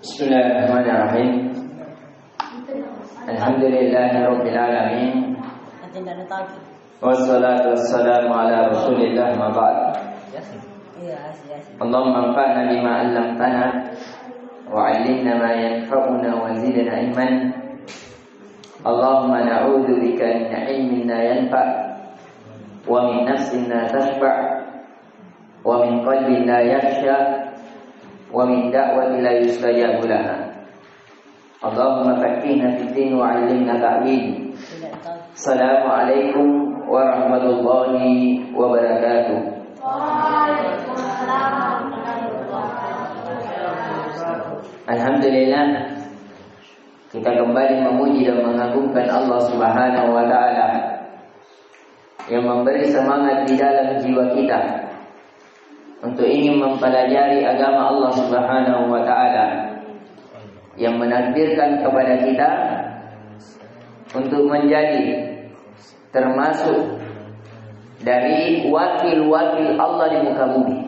Bismillahirrahmanirrahim. Alhamdulillahirabbil alamin. Wassalatu wassalamu ala Rasulillah ma ba'd. Allahumma anfa'na bima 'allamtana wa 'allimna ma yanfa'una wa zidna ilman. Allahumma na'udzu bika min 'ilmin la yanfa' wa min nafsin la tashba' wa min qalbin la yakhsha wa min da'watin la yustajabu laha. Allahumma faqqihna fid din wa 'allimna ta'wil. Assalamualaikum warahmatullahi wabarakatuh. Alhamdulillah, kita kembali memuji dan mengagungkan Allah Subhanahu wa taala yang memberi semangat di dalam jiwa kita untuk ingin mempelajari agama Allah Subhanahu wa taala, yang menakdirkan kepada kita untuk menjadi termasuk dari wakil-wakil Allah di muka bumi.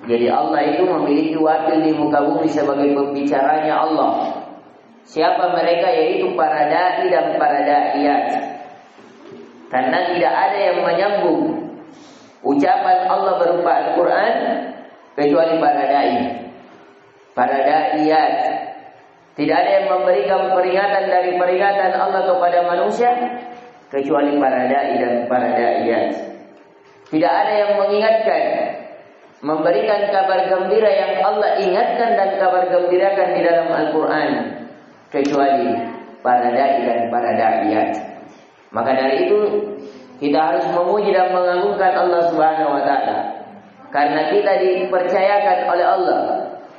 Jadi Allah itu memiliki wakil di muka bumi sebagai pembicaranya Allah. Siapa mereka? Yaitu para dai dan para daiyat. Karena tidak ada yang menyambung ucapan Allah berupa Al-Quran kecuali para dai, para daiyat. Tidak ada yang memberikan peringatan dari peringatan Allah kepada manusia kecuali para dai dan para daiyat. Tidak ada yang mengingatkan, memberikan kabar gembira yang Allah ingatkan dan kabar gembirakan di dalam Al-Quran kecuali para dai dan para daiyat. Maka dari itu kita harus memuji dan mengagungkan Allah Subhanahu wa taala, karena kita dipercayakan oleh Allah,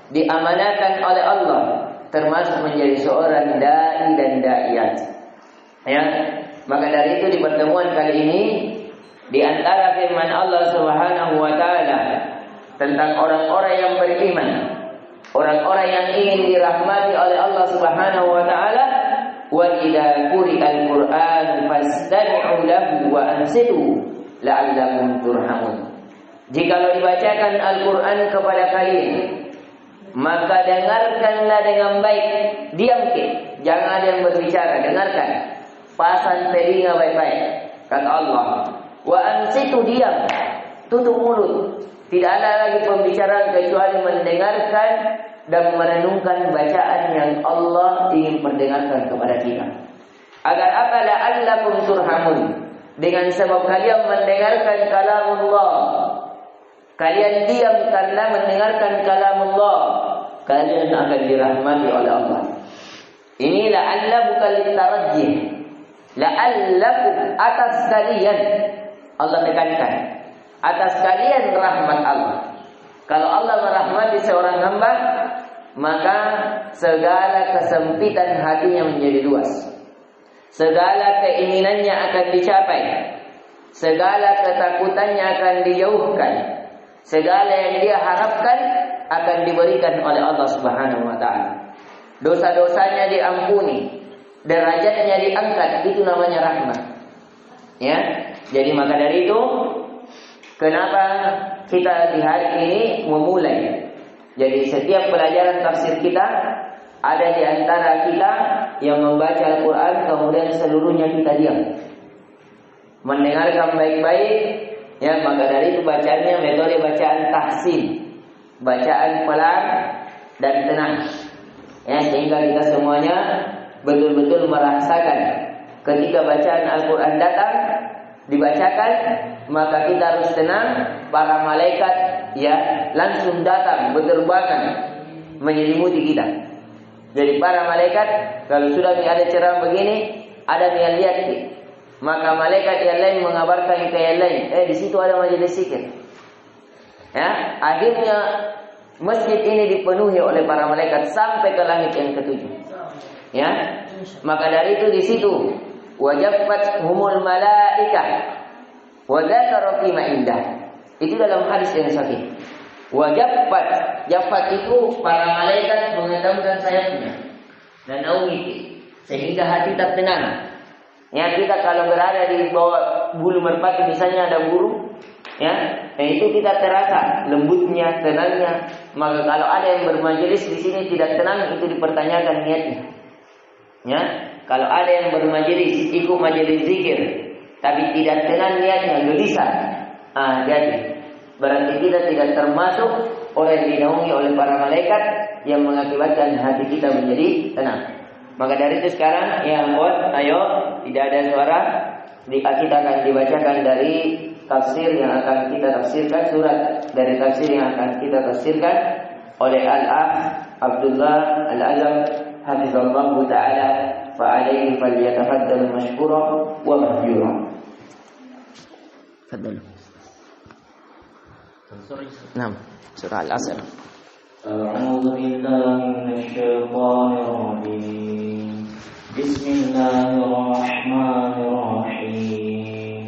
diamanahkan oleh Allah termasuk menjadi seorang dai dan daiyat. Ya, maka dari itu di pertemuan kali ini, di antara firman Allah Subhanahu wa taala tentang orang-orang yang beriman, orang-orang yang ingin dirahmati oleh Allah Subhanahu wa taala, wa idza quri'al Qur'an fastami'u lahu wa ansitu la'allakum turhamun. Jikalau dibacakan Al-Qur'an kepada kalian, maka dengarkanlah dengan baik, diam ke, jangan ada yang berbicara, dengarkan, pasang telinga baik-baik. Kata Allah, wa ansitu, diam, tutup mulut. Tidak ada lagi pembicaraan kecuali mendengarkan dan merenungkan bacaan yang Allah ingin perdengarkan kepada kita. Agar apa? La'allakum turhamun. Dengan sebab kalian mendengarkan kalamullah, kalian diam karena mendengarkan kalamullah, kalian akan dirahmati oleh Allah. Ini la'alla bukan litarajjih. La'allakum, atas kalian, Allah tekankan, atas kalian rahmat Allah. Kalau Allah merahmati seorang hamba, maka segala kesempitan hatinya menjadi luas, segala keinginannya akan dicapai, segala ketakutannya akan dijauhkan, segala yang dia harapkan akan diberikan oleh Allah Subhanahu wa taala. Dosa-dosanya diampuni, derajatnya diangkat, itu namanya rahmat. Ya. Jadi maka dari itu, kenapa kita di hari ini memulai? Jadi setiap pelajaran tafsir kita, ada di antara kita yang membaca Al-Quran kemudian seluruhnya kita diam, mendengarkan baik-baik. Ya, maka dari itu bacaannya metode bacaan tahsin, bacaan pelan dan tenang. Ya, sehingga kita semuanya betul-betul merasakan ketika bacaan Al-Quran datang, dibacakan, maka kita harus tenang. Para malaikat ya langsung datang berterbangan menyelimuti kita. Jadi para malaikat kalau sudah ada ceramah begini, ada yang lihat, maka malaikat yang lain mengabarkan ke yang lain, di situ ada majelis zikir. Ya, akhirnya masjid ini dipenuhi oleh para malaikat sampai ke langit yang ketujuh. Ya, maka dari itu di situ wajabat humul malaikah wa dzakara fi ma indah. Itu dalam hadis yang sahih. Wajabat, jafat itu para malaikat mengetengkan sayapnya dan naungi, sehingga hati tak tenang. Ya, kita kalau berada di bawah bulu merpati misalnya ada burung, Ya, dan itu kita terasa lembutnya, tenangnya. Maka kalau ada yang bermajelis di sini tidak tenang, itu dipertanyakan niatnya. Ya, kalau ada yang bermajelis, ikut majelis zikir, tapi tidak tenang niatnya, gelisah, jadi berarti kita tidak termasuk orang yang dinaungi oleh para malaikat yang mengakibatkan hati kita menjadi tenang. Maka dari itu sekarang, ya akhwat, ayo, tidak ada suara, kita akan dibacakan dari tafsir yang akan kita tafsirkan, surat dari tafsir yang akan kita tafsirkan oleh Al-Akh Abdullah Al-Azam hafizallahu ta'ala, fa'alaihi falyatafaddal mashkura wa mahjura. Fadal. Surah Al-Asr. A'udzu billahi minasyaitonir rajim. Bismillahirrahmanirrahim.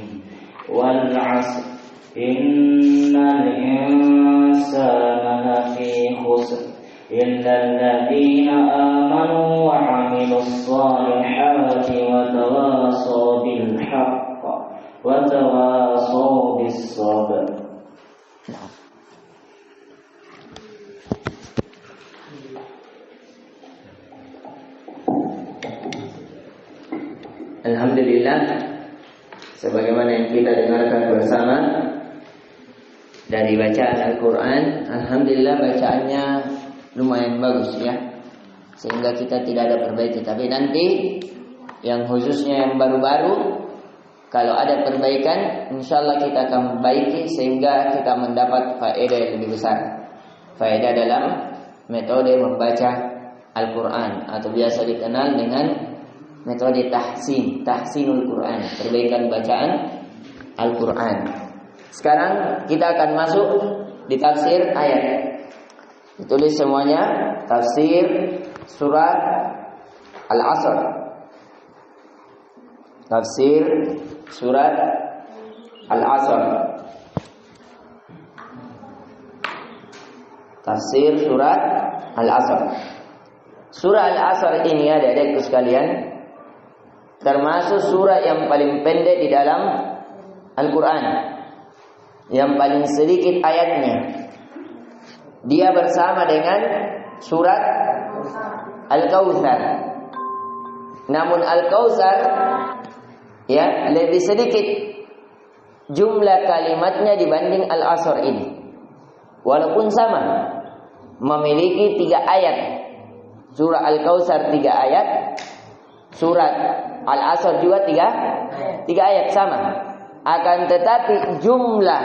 Wal 'asr innal insana lafi khusr illa alladziina aamanu wa 'amilus shalihati wa tawassaw bil haqq wa tawassaw bis sabr. Alhamdulillah, sebagaimana yang kita dengarkan bersama dari bacaan Al-Quran, alhamdulillah bacaannya lumayan bagus ya, sehingga kita tidak ada perbaiki. Tapi nanti yang khususnya yang baru-baru, kalau ada perbaikan, insyaallah kita akan perbaiki sehingga kita mendapat faedah yang lebih besar. Faedah dalam metode membaca Al-Quran atau biasa dikenal dengan metode tahsinul Quran, perbaikan bacaan Al-Quran. Sekarang kita akan masuk di tafsir ayat. Ditulis semuanya, tafsir surat Al-Asr. Tafsir surat Al-Asr. Tafsir surat Al-Asr. Surah Al-Asr ini, adik-adikku sekalian, termasuk surah yang paling pendek di dalam Al-Quran, yang paling sedikit ayatnya. Dia bersama dengan surat Al-Kautsar. Namun Al-Kautsar ya lebih sedikit jumlah kalimatnya dibanding Al-Asr ini. Walaupun sama, memiliki 3 ayat. Surah Al-Kautsar 3 ayat, surat Al-Asr juga 3 ayat sama. Akan tetapi jumlah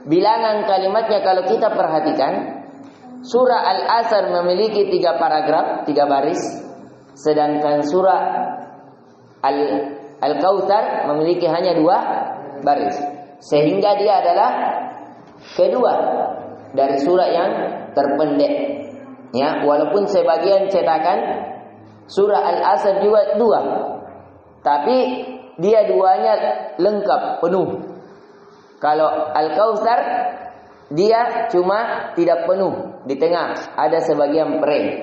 bilangan kalimatnya kalau kita perhatikan, surah Al-Asr memiliki 3 paragraf, 3 baris, sedangkan surah Al-Kautsar memiliki hanya 2 baris. Sehingga dia adalah kedua dari surah yang terpendek. Ya, walaupun sebagian cetakan surah Al-Asr juga 2, tapi dia duanya lengkap penuh. Kalau Al-Kautsar dia cuma tidak penuh, di tengah ada sebagian pre.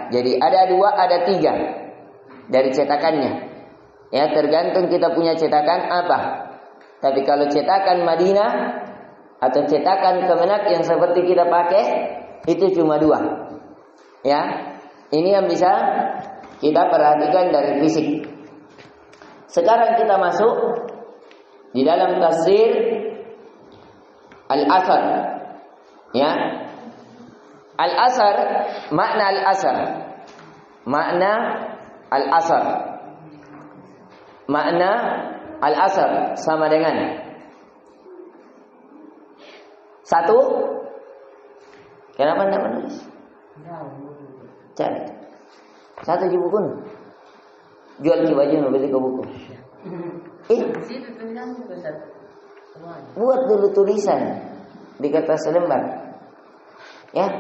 Jadi ada 2, ada 3 dari cetakannya. Ya, tergantung kita punya cetakan apa. Tapi kalau cetakan Madinah atau cetakan Kemenak yang seperti kita pakai, itu cuma 2. Ya, ini yang bisa kita perhatikan dari fisik. Sekarang kita masuk di dalam tafsir Al-Asr. Ya, Al-Asr, makna Al-Asr. Makna Al-Asr. Makna Al-Asr sama dengan 1. Kenapa tidak menulis? Cari. 1 di buku. Jual ke baju, beli ke buku. Buat dulu tulisan di kertas lembar. Ya.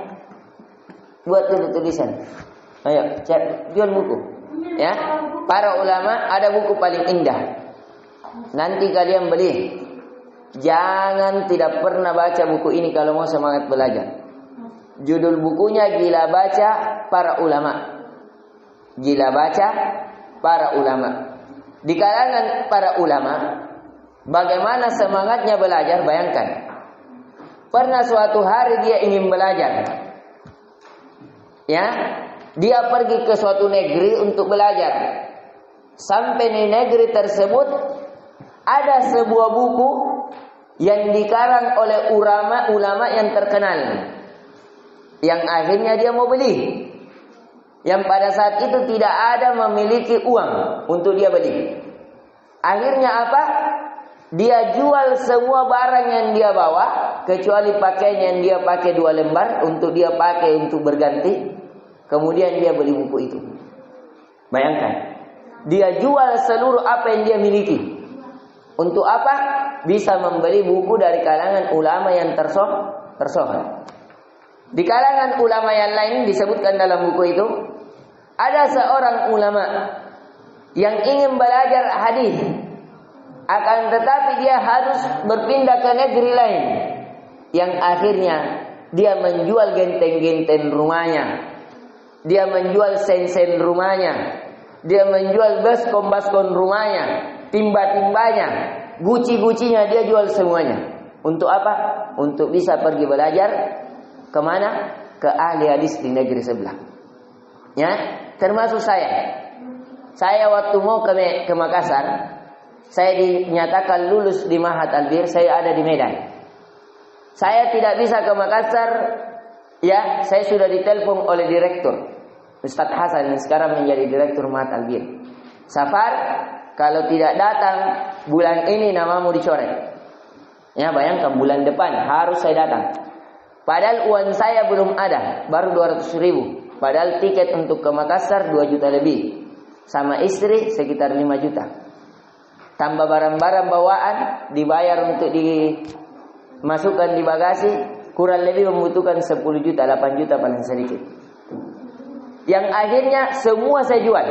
Buat dulu tulisan. Ayo, jual buku. Ya. Para ulama ada buku paling indah. Nanti kalian beli. Jangan tidak pernah baca buku ini kalau mau semangat belajar. Judul bukunya Gila Baca Para Ulama. Gila Baca Para Ulama. Di kalangan para ulama Bagaimana semangatnya belajar? Bayangkan. Pernah suatu hari dia ingin belajar. Ya, dia pergi ke suatu negeri untuk belajar. Sampai di negeri tersebut ada sebuah buku yang dikarang oleh ulama yang terkenal, yang akhirnya dia mau beli, yang pada saat itu tidak ada memiliki uang untuk dia beli. Akhirnya apa? Dia jual semua barang yang dia bawa, kecuali pakaian yang dia pakai 2 lembar untuk dia pakai untuk berganti. Kemudian dia beli buku itu. Bayangkan, dia jual seluruh apa yang dia miliki. Untuk apa? Bisa membeli buku dari kalangan ulama yang tersohor. Di kalangan ulama yang lain disebutkan dalam buku itu, ada seorang ulama yang ingin belajar hadis, akan tetapi dia harus berpindah ke negeri lain, yang akhirnya dia menjual genteng-genteng rumahnya, dia menjual sen-sen rumahnya, dia menjual baskom-baskom rumahnya, timba-timbanya, guci-gucinya dia jual semuanya. Untuk apa? Untuk bisa pergi belajar kemana? Ke ahli hadis di negeri sebelah. Ya, termasuk saya. Saya waktu mau ke Makassar, saya dinyatakan lulus di Mahat Albir, saya ada di Medan. Saya tidak bisa ke Makassar, ya, saya sudah ditelepon oleh direktur Ustadz Hasan yang sekarang menjadi direktur Mahat Albir. Safar, kalau tidak datang bulan ini namamu dicoret. Ya, bayangkan bulan depan harus saya datang. Padahal uang saya belum ada, baru 200.000. Padahal tiket untuk ke Makassar 2 juta lebih. Sama istri sekitar 5 juta. Tambah barang-barang bawaan, dibayar untuk dimasukkan di bagasi, kurang lebih membutuhkan 10 juta, 8 juta paling sedikit. Yang akhirnya semua saya jual.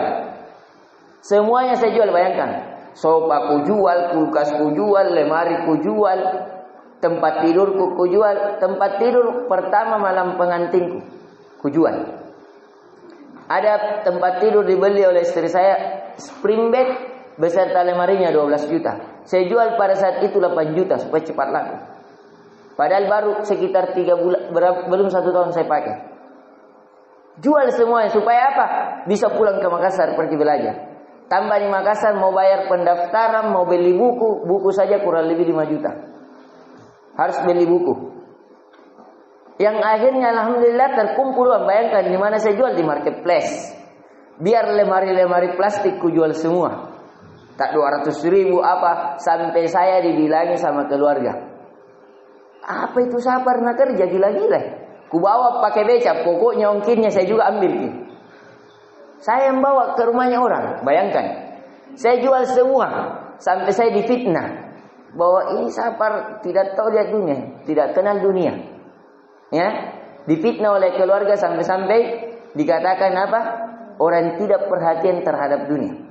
Semuanya saya jual, bayangkan. Sofa ku jual, kulkas ku jual, lemari ku jual, tempat tidurku ku jual. Tempat tidur pertama malam pengantinku ku jual. Ada tempat tidur dibeli oleh istri saya, spring bed beserta lemarinya 12 juta. Saya jual pada saat itu 8 juta supaya cepat laku. Padahal baru sekitar 3 bulan, belum 1 tahun saya pakai. Jual semuanya supaya apa? Bisa pulang ke Makassar pergi belajar. Tambah di Makassar mau bayar pendaftaran, mau beli buku, buku saja kurang lebih 5 juta. Harus beli buku. Yang akhirnya alhamdulillah terkumpul uang. Bayangkan di mana saya jual, di marketplace. Biar lemari-lemari plastik ku jual semua. Tak 200.000 apa, sampai saya dibilangi sama keluarga. Apa itu saya pernah kerja gila-gila. Ku bawa pakai becak, pokoknya ongkirnya saya juga ambil. Saya yang bawa ke rumahnya orang. Bayangkan, saya jual semua sampai saya difitnah bahwa ini sapar tidak tahu lihat dunia, tidak kenal dunia. Ya, difitnah oleh keluarga sampai-sampai dikatakan apa? Orang tidak perhatian terhadap dunia.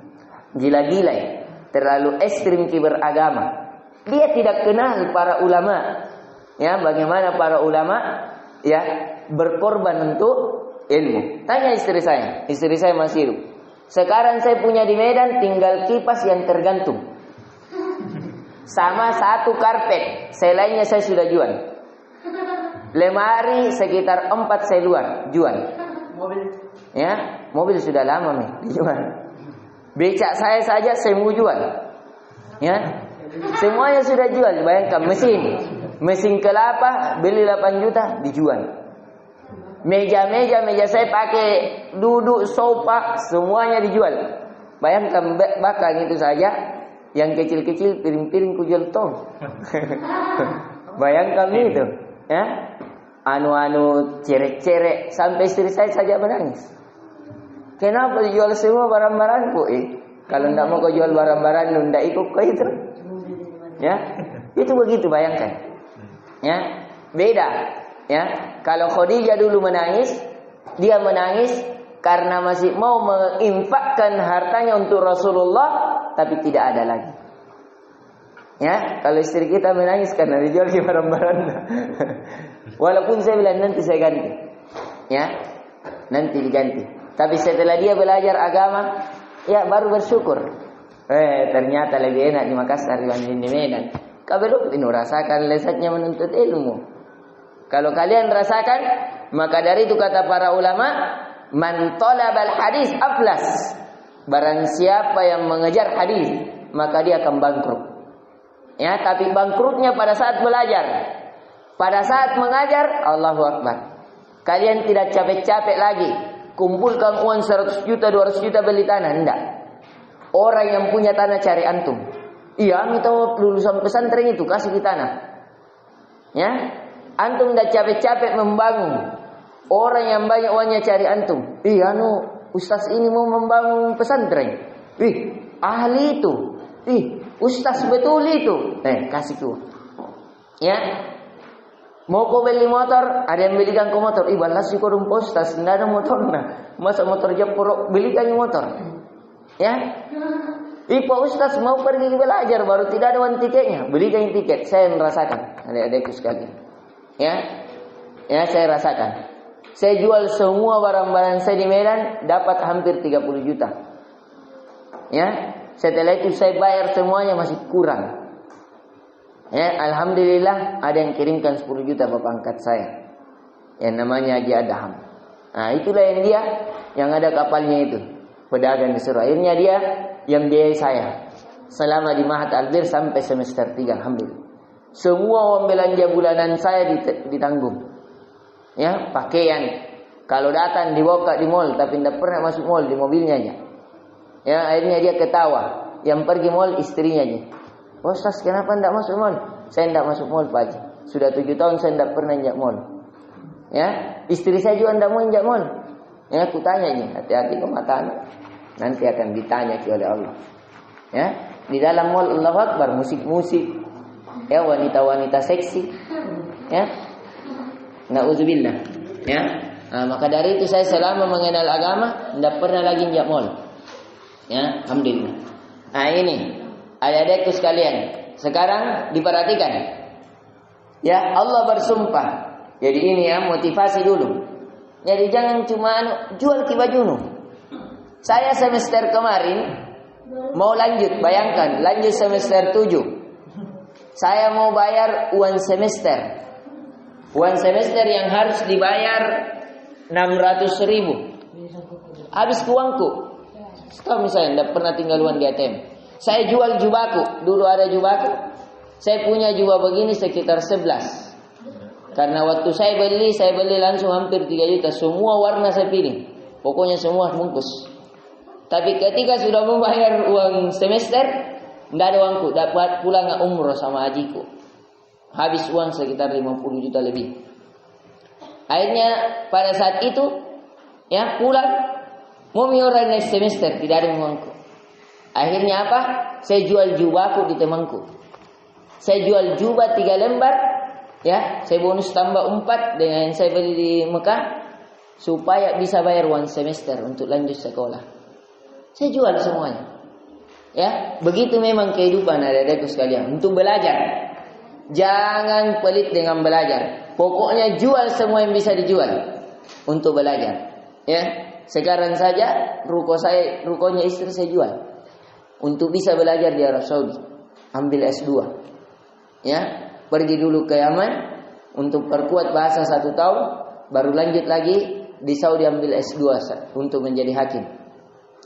Gila-gila ya. Terlalu ekstrim beragama. Dia tidak kenal para ulama. Ya, bagaimana para ulama ya berkorban untuk ilmu. Tanya istri saya. Istri saya masih hidup. Sekarang saya punya di Medan tinggal kipas yang tergantung. Sama 1 karpet. Selainnya saya sudah jual. Lemari sekitar 4 saya jual. Mobil. Ya, mobil sudah lama nih dijual. Becak saya saja saya mau jual. Ya. Semuanya sudah jual. Bayangkan mesin kelapa beli 8 juta dijual. Meja saya pakai duduk, sofa, semuanya dijual. Bayangkan bakang itu saja, yang kecil-kecil piring-piring ku jual tong. Bayangkan itu, ya. Anu cerek-cerek sampai istri saya saja menangis. Kenapa dijual semua barang-barangku? Kalau tidak mau kau jual barang-barang, tidak ikut kau itu. Ya, itu begitu, bayangkan. Ya, beda. Ya, kalau Khadijah dulu menangis, dia menangis karena masih mau menginfakkan hartanya untuk Rasulullah, tapi tidak ada lagi. Ya, kalau istri kita menangis karena dijual barang-barang. Walaupun saya bilang nanti saya ganti. Ya, nanti diganti. Tapi setelah dia belajar agama, ya baru bersyukur. Ternyata lebih enak di Makassar dibanding di Medan. Kabelum ini rasakan lezatnya menuntut ilmu. Kalau kalian rasakan, maka dari itu kata para ulama, man talabal hadis aflas. Barang siapa yang mengejar hadis, maka dia akan bangkrut. Ya, tapi bangkrutnya pada saat belajar. Pada saat mengajar, Allahu Akbar. Kalian tidak capek-capek lagi kumpulkan uang 100 juta, 200 juta beli tanah, enggak. Orang yang punya tanah cari antum. Iya, kita lulusan pesantren itu kasih di tanah. Ya, antum tidak capek-capek membangun. Orang yang banyak uangnya cari antum. Iya, ustaz ini mau membangun pesantren. Ahli itu. Ustaz betul itu. Kasih tuh. Ya. Mau kau beli motor, ada yang belikan kau motor. Balas kau rumah ustaz, tidak ada motornya. Masa motor Japoro belikan motor. Ya. Pak ustaz mau pergi belajar baru tidak ada uang tiketnya. Belikan tiket. Saya merasakan, adik-adikku sekalian. Ya. Ya, saya rasakan. Saya jual semua barang-barang saya di Medan dapat hampir 30 juta. Ya. Setelah itu saya bayar semuanya masih kurang. Ya, alhamdulillah ada yang kirimkan 10 juta bapak angkat saya. Yang namanya Haji Adham. Nah, itulah yang dia yang ada kapalnya itu. Pedagang disuruh. Akhirnya dia yang biayai saya. Selama di Mahat Albir sampai semester 3 alhamdulillah. Semua uang belanja bulanan saya ditanggung. Ya, pakaian. Kalau datang dibawa di mall tapi tidak pernah masuk mall, di mobilnya aja. Ya, akhirnya dia ketawa. Yang pergi mall istrinya aja. Ustaz, kenapa tidak masuk mall? Saya tidak masuk mall, Pak Haji. Sudah 7 tahun saya tidak pernah injak mall. Ya, istri saya juga tidak mau injak mall. Ya, aku tanya nih, hati-hati ke mata anak. Nanti akan ditanya oleh Allah. Ya, di dalam mall Allahu Akbar, musik-musik. Ya, wanita-wanita seksi. Ya. Nauzubillah. Ya. Nah, maka dari itu saya selama mengenal agama tidak pernah lagi injak mall. Ya, alhamdulillah. Nah, ini adik-adikku sekalian, sekarang diperhatikan. Ya, Allah bersumpah. Jadi ini ya motivasi dulu. Jadi jangan cuma jual kibajunu. Saya semester kemarin mau lanjut, bayangkan lanjut semester 7. Saya mau bayar uang semester. Uang semester yang harus dibayar 600.000. Habis uangku. Tahu misalnya tidak pernah tinggal uang di ATM. Saya jual jubaku. Dulu ada jubaku. Saya punya jubah begini sekitar 11. Karena waktu saya beli langsung hampir 3 juta. Semua warna saya pilih. Pokoknya semua bungkus. Tapi ketika sudah membayar uang semester, tidak ada uangku. Dapat pulang umroh sama hajiku. Habis uang sekitar 50 juta lebih. Akhirnya pada saat itu, ya pulang. Mau orang next semester, tidak ada uangku. Akhirnya apa? Saya jual jubahku di temanku. Saya jual jubah 3 lembar. Ya, saya bonus tambah 4 dengan saya beli di Mekah. Supaya bisa bayar uang semester untuk lanjut sekolah. Saya jual semuanya. Ya, begitu memang kehidupan adik-adikku sekalian. Untuk belajar. Jangan pelit dengan belajar. Pokoknya jual semua yang bisa dijual. Untuk belajar. Ya. Sekarang saja rukonya istri saya jual untuk bisa belajar di Arab Saudi, ambil S2. Ya, pergi dulu ke Yaman untuk perkuat bahasa 1 tahun, baru lanjut lagi di Saudi ambil S2 untuk menjadi hakim.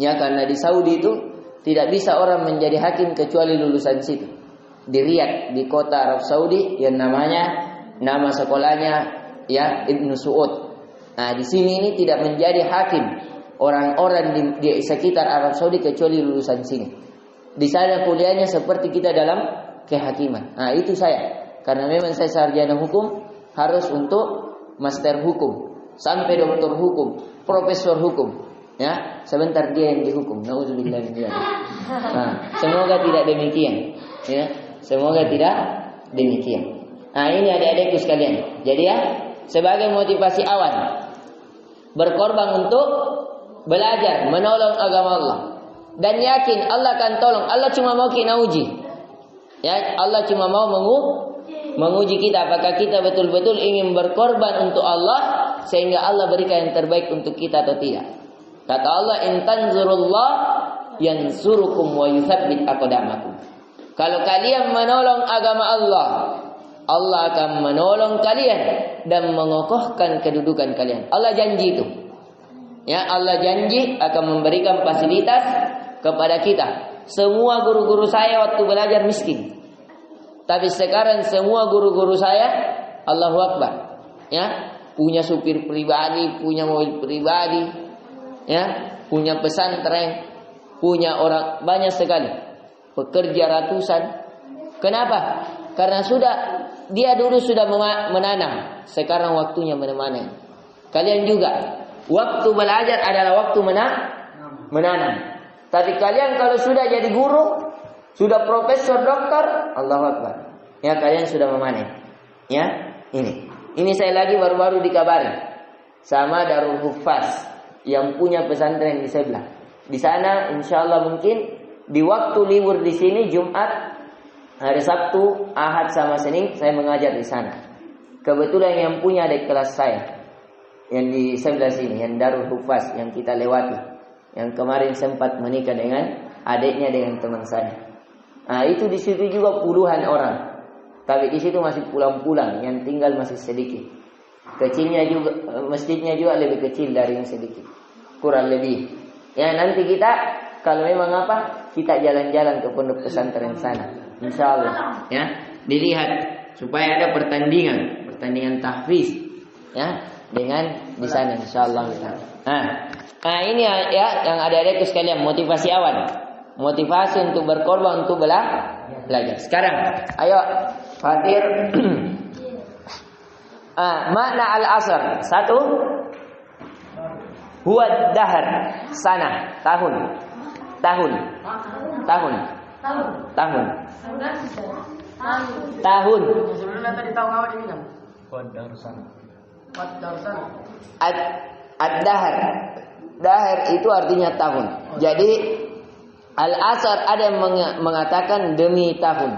Ya, karena di Saudi itu tidak bisa orang menjadi hakim kecuali lulusan situ. Di Riyadh, di kota Arab Saudi yang nama sekolahnya ya Ibnu Su'ud. Nah, di sini ini tidak menjadi hakim orang-orang di sekitar Arab Saudi kecuali lulusan sini. Di sana kuliahnya seperti kita dalam kehakiman. Nah, itu saya. Karena memang saya sarjana hukum, harus untuk master hukum, sampai doktor hukum, profesor hukum. Ya, sebentar dia yang dihukum. Nauzubillah min dzalik. Nah, semoga tidak demikian. Ya, semoga tidak demikian. Nah, ini adik-adikku sekalian. Jadi ya, sebagai motivasi awal berkorban untuk belajar, menolong agama Allah. Dan yakin Allah akan tolong. Allah cuma mau kita uji. Ya, Allah cuma mau menguji kita apakah kita betul-betul ingin berkorban untuk Allah sehingga Allah berikan yang terbaik untuk kita atau tidak. Kata Allah, "In tanzurullah yansurukum wa yutsabbit aqdamakum. Kalau kalian menolong agama Allah, Allah akan menolong kalian dan mengokohkan kedudukan kalian. Allah janji itu. Ya, Allah janji akan memberikan fasilitas kepada kita. Semua guru-guru saya waktu belajar miskin. Tapi sekarang semua guru-guru saya, Allahu Akbar, ya, punya supir pribadi, punya mobil pribadi, ya, punya pesantren, punya orang banyak sekali, pekerja ratusan. Kenapa? Karena dia dulu sudah menanam, sekarang waktunya menemani. Kalian juga, waktu belajar adalah waktu menanam. Tapi kalian kalau sudah jadi guru, sudah profesor, dokter, Allahu Akbar, ya, kalian sudah memanen. Ya, ini saya lagi baru-baru dikabari sama Darul Hufaz yang punya pesantren di sebelah. Di sana insyaallah mungkin di waktu libur di sini Jumat, hari Sabtu, Ahad sama Senin saya mengajar di sana. Kebetulan yang punya adik kelas saya yang di sebelah sini, yang Darul Hufaz yang kita lewati, yang kemarin sempat menikah dengan adiknya dengan teman saya. Nah, itu di situ juga puluhan orang. Tapi di situ masih pulang-pulang, yang tinggal masih sedikit. Kecilnya juga, masjidnya juga lebih kecil dari yang sedikit, kurang lebih. Ya, nanti kita kalau memang kita jalan-jalan ke pondok pesantren sana, insyaallah. Ya, dilihat supaya ada pertandingan tahfiz, ya, dengan di sana insyaallah. Nah, ini ya yang adik-adikku sekalian, motivasi awal. Motivasi untuk berkorban, untuk belajar. Sekarang, ayo hadir. Makna al-asr. 1, huwa dahar, sana, tahun. Ad-dahar. Dahar itu artinya tahun. Jadi al-asr ada yang mengatakan demi tahun.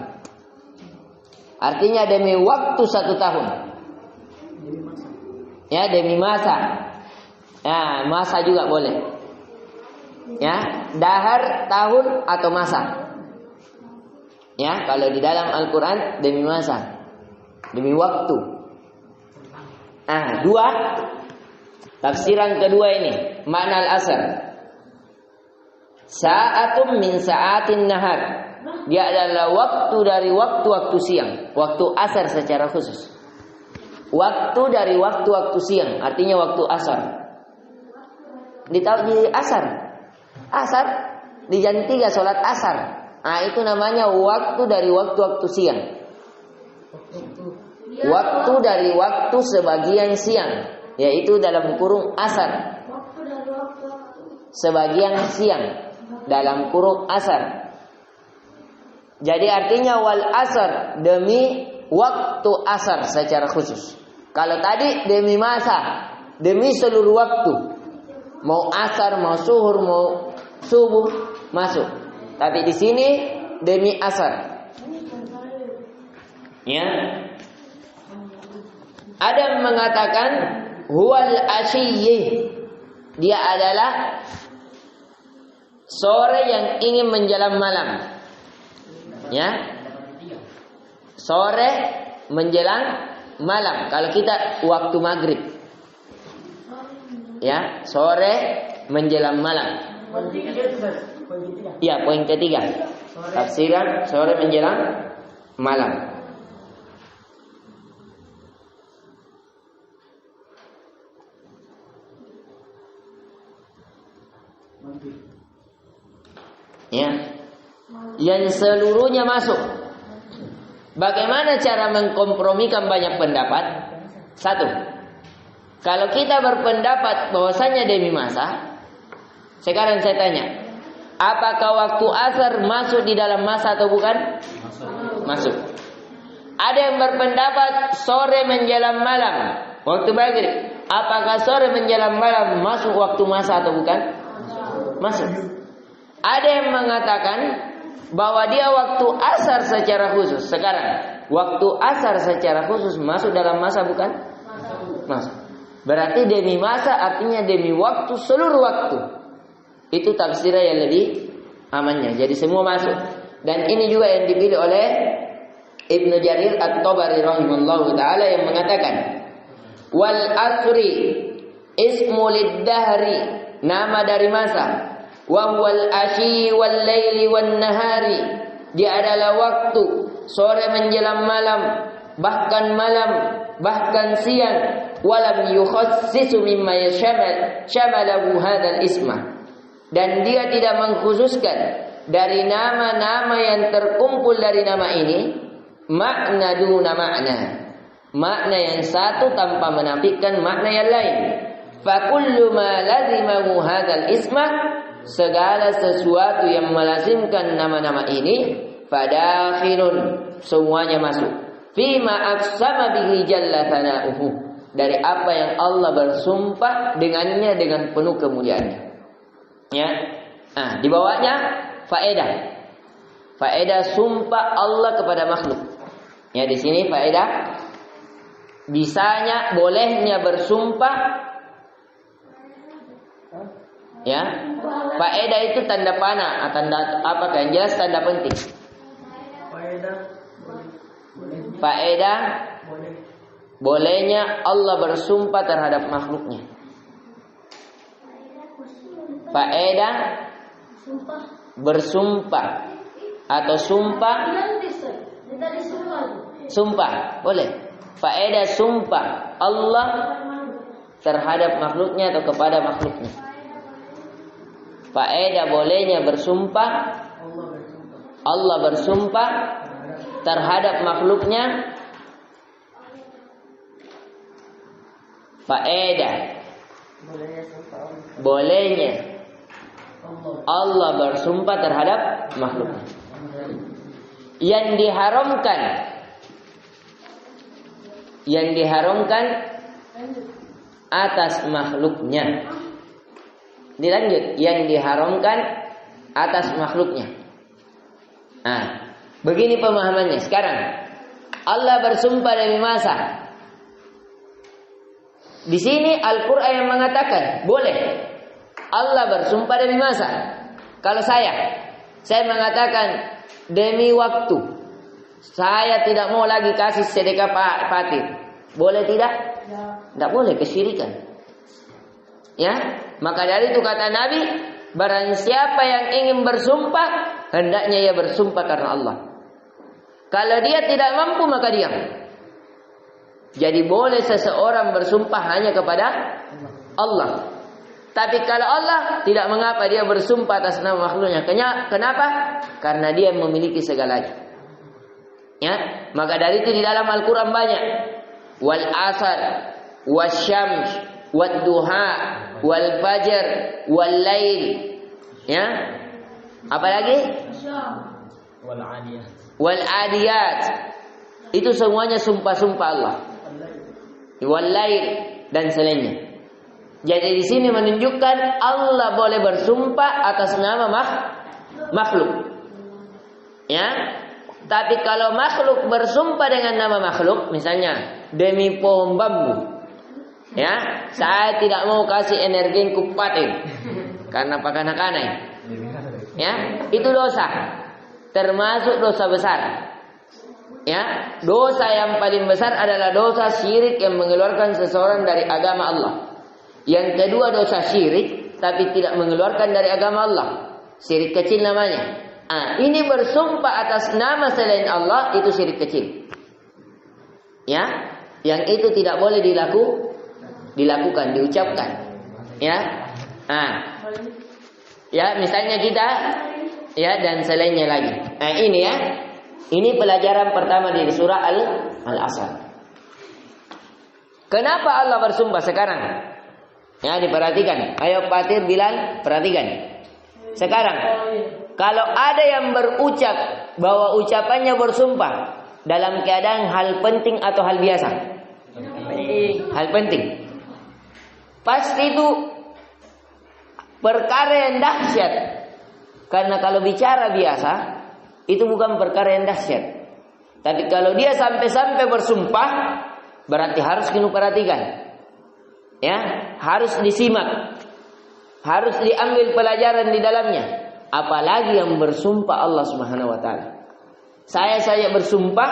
Artinya demi waktu 1 tahun. Ya, demi masa. Ya, masa juga boleh. Ya, dahar tahun atau masa. Ya, kalau di dalam Al-Qur'an demi masa, demi waktu. 2, tafsiran kedua ini, makna al-asr. Sa'atun min sa'atin nahar. Dia adalah waktu dari waktu-waktu siang, waktu asar secara khusus. Waktu dari waktu-waktu siang, artinya waktu asar. Ditahu di asar. Asar di jam 3 salat asar. Nah, itu namanya waktu dari waktu-waktu siang. Waktu dari waktu sebagian siang, yaitu dalam kurung asar. Sebagian siang dalam kurung asar. Jadi artinya wal asar, demi waktu asar secara khusus. Kalau tadi demi masa, demi seluruh waktu. Mau asar, mau zuhur, mau subuh masuk. Tapi di sini demi asar. Ya. Ada yang mengatakan huwal asyiyyi. Dia adalah sore yang ingin menjelang malam. Ya. Sore menjelang malam. Kalau kita waktu maghrib. Ya, sore menjelang malam. Ya, poin ketiga. Tafsiran sore menjelang malam. Ya. Yang seluruhnya masuk. Bagaimana cara mengkompromikan banyak pendapat? 1. Kalau kita berpendapat bahwasanya demi masa, sekarang saya tanya, apakah waktu asar masuk di dalam masa atau bukan? Masuk. Ada yang berpendapat sore menjelang malam, waktu maghrib. Apakah sore menjelang malam masuk waktu masa atau bukan? Masuk. Ada yang mengatakan bahwa dia waktu asar secara khusus. Sekarang, waktu asar secara khusus masuk dalam masa bukan? Masuk. Berarti demi masa artinya demi waktu, seluruh waktu. Itu tafsirnya yang amannya. Jadi semua masuk. Dan ini juga yang dipilih oleh Ibnu Jarir At-Tabari rahimahullahu taala yang mengatakan wal asri ismu lid-dahri, nama dari masa, wa huwal ashi wal laili wan nahari, dia adalah waktu sore menjelang malam, bahkan malam, bahkan siang. Walam yukhassisu mimma syamalahu hadzal isma, dan dia tidak mengkhususkan dari nama-nama yang terkumpul dari nama ini makna duna makna yang satu tanpa menafikan makna yang lain. Fa kullu ma lazimahu hadzal isma, segala sesuatu yang melazimkan nama-nama ini, fadakhilun, semuanya masuk. Fima aqsama bihi jalla thana'uhu, dari apa yang Allah bersumpah dengannya dengan penuh kemuliaannya. Ya. Nah, di bawahnya faedah. Faedah sumpah Allah kepada makhluk. Ya, di sini faedah bisanya, bolehnya bersumpah. Ya. Faedah itu tanda panah, tanda apa yang jelas, tanda penting. Faedah bolehnya Allah bersumpah terhadap makhluknya. Faedah bersumpah atau sumpah. Sumpah boleh. Faedah sumpah Allah terhadap makhluknya atau kepada makhluknya. Faedah bolehnya bersumpah Allah bersumpah terhadap makhluknya. Faedah bolehnya Allah bersumpah terhadap makhluknya. Yang diharamkan atas makhluknya. Dilanjut, yang diharamkan atas makhluknya. Nah, begini pemahamannya. Sekarang Allah bersumpah demi masa. Di sini Al-Quran yang mengatakan boleh Allah bersumpah demi masa. Kalau saya mengatakan demi waktu, saya tidak mau lagi kasih sedekah fatir, boleh tidak? Tidak boleh, kesyirikan. Ya, maka dari itu kata Nabi, barang siapa yang ingin bersumpah, hendaknya ia bersumpah karena Allah. Kalau dia tidak mampu, maka diam. Jadi boleh seseorang bersumpah hanya kepada Allah. Tapi kalau Allah, tidak mengapa dia bersumpah atas nama makhluknya. Kenapa? Karena dia memiliki segalanya. Ya, maka dari itu di dalam Al-Quran banyak. Wal asar, wasyams, wad duha, wal fajr, wal lail. Ya, apa lagi? Wal adiyat. Itu semuanya sumpah-sumpah Allah. Wal lail dan selainnya. Jadi di sini menunjukkan Allah boleh bersumpah atas nama makhluk. Ya. Tapi kalau makhluk bersumpah dengan nama makhluk, misalnya demi pohon bambu. Ya, saya tidak mau kasih energi kupatin karena pakanak-kanak. Ya, itu dosa. Termasuk dosa besar. Ya, dosa yang paling besar adalah dosa syirik yang mengeluarkan seseorang dari agama Allah. Yang kedua dosa syirik tapi tidak mengeluarkan dari agama Allah. Syirik kecil namanya. Ini bersumpah atas nama selain Allah, itu syirik kecil. Ya, yang itu tidak boleh dilakukan, diucapkan. Ya. Ya, misalnya kita ya dan selainnya lagi. Ini ya. Ini pelajaran pertama di surah Al-Asr. Kenapa Allah bersumpah sekarang? Ya, diperhatikan. Ayo Fatir, Bilal, perhatikan. Sekarang, kalau ada yang berucap bahwa ucapannya bersumpah dalam keadaan hal penting atau hal biasa? Hal penting. Pasti itu perkara yang dahsyat. Karena kalau bicara biasa, itu bukan perkara yang dahsyat. Tapi kalau dia sampai-sampai bersumpah, berarti harus kita perhatikan. Ya, harus disimak. Harus diambil pelajaran di dalamnya. Apalagi yang bersumpah Allah Subhanahu wa taala. Saya bersumpah,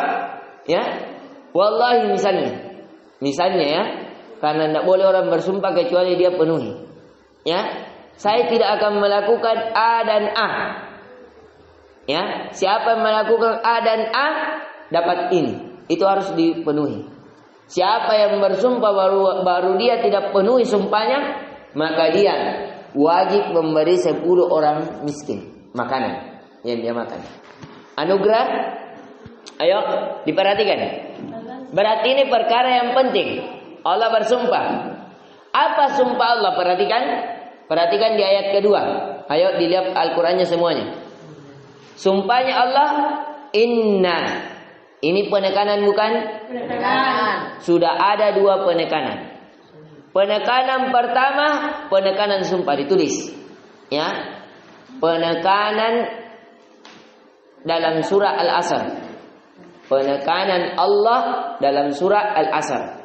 ya. Wallahi misalnya ya, karena tidak boleh orang bersumpah kecuali dia penuhi. Ya, saya tidak akan melakukan A dan A. Ya, siapa yang melakukan A dan A dapat ini. Itu harus dipenuhi. Siapa yang bersumpah baru dia tidak penuhi sumpahnya, maka dia wajib memberi 10 orang miskin makanan yang dia makan. Anugerah, ayo diperhatikan. Berarti ini perkara yang penting. Allah bersumpah. Apa sumpah Allah? Perhatikan di ayat kedua. Ayo dilihat Al-Qur'annya semuanya. Sumpahnya Allah, inna. Ini penekanan bukan? Penekanan. Sudah ada 2 penekanan. Penekanan pertama, penekanan sumpah ditulis. Ya. Penekanan dalam surah Al-Asr. Penekanan Allah dalam surah Al-Asr.